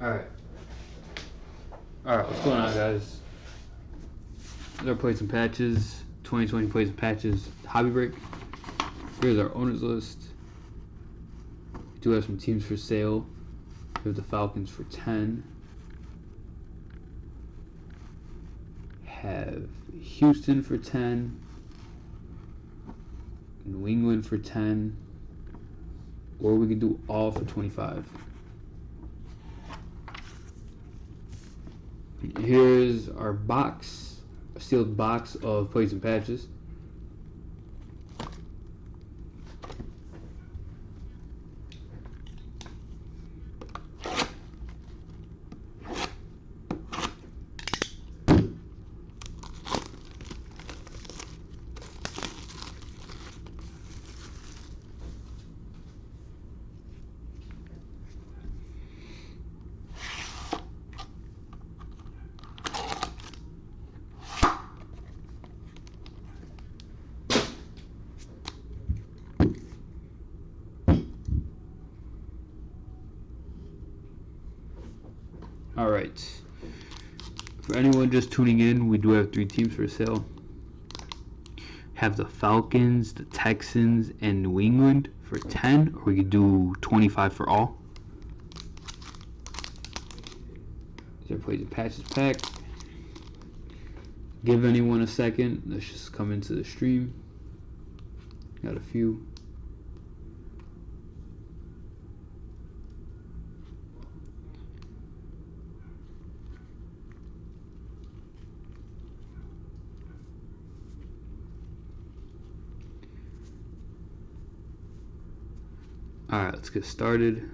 Alright. Alright, what's going on, guys? They're plates and patches. 2020 plates and patches hobby break. Here's our owners list. We do have some teams for sale. We have the Falcons for 10. Have Houston for 10. New England for 10. Or we can do all for 25. Here's our box, a sealed box of plates and patches. Alright, for anyone just tuning in, we do have 3 teams for sale. Have the Falcons, the Texans, and New England for 10, or we could do 25 for all. Their plates and patches pack. Give anyone a second. Let's just come into the stream. Got a few. Alright, let's get started.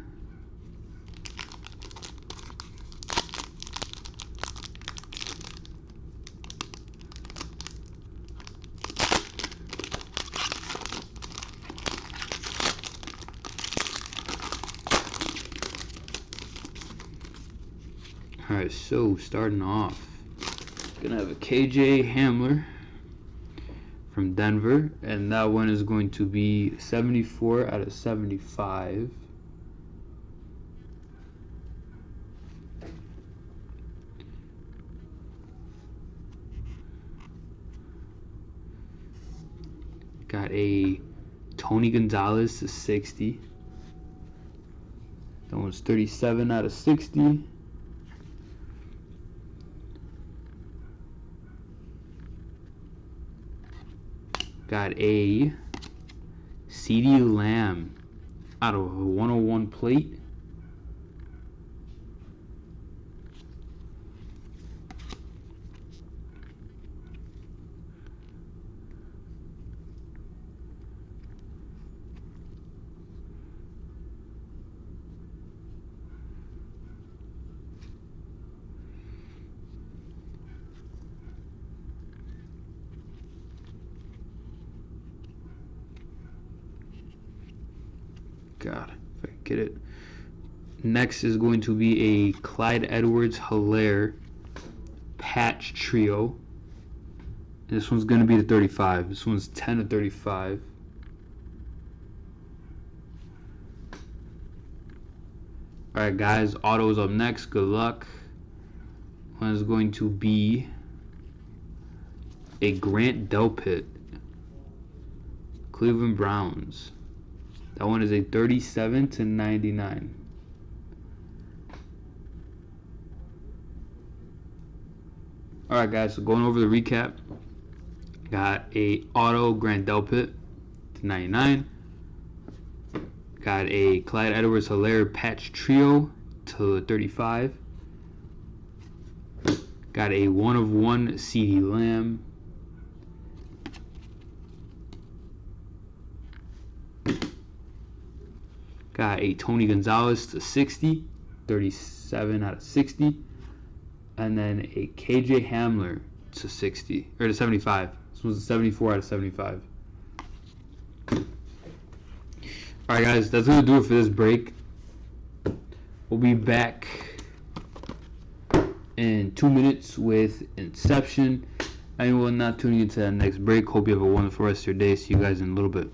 Alright, so starting off, gonna have a KJ Hamler from Denver, and that one is going to be 74 out of 75. Got a Tony Gonzalez to 60. That one's 37 out of 60. Got a CD Lamb out of a 101 plate. God, if I can get it. Next is going to be a Clyde Edwards-Helaire patch trio. And this one's going to be the 35. This one's 10 of 35. Alright guys, auto's up next. Good luck. One is going to be a Grant Delpit, Cleveland Browns. That one is a 37 to 99. Alright guys, so going over the recap. Got a auto Grant Delpit to 99. Got a Clyde Edwards-Helaire patch trio to 35. Got a 1 of 1 CD Lamb. Got a Tony Gonzalez to 60, 37 out of 60. And then a KJ Hamler to 60, or to 75. This one's a 74 out of 75. Alright guys, that's going to do it for this break. We'll be back in 2 minutes with Inception. Anyone not tuning into that next break, hope you have a wonderful rest of your day. See you guys in a little bit.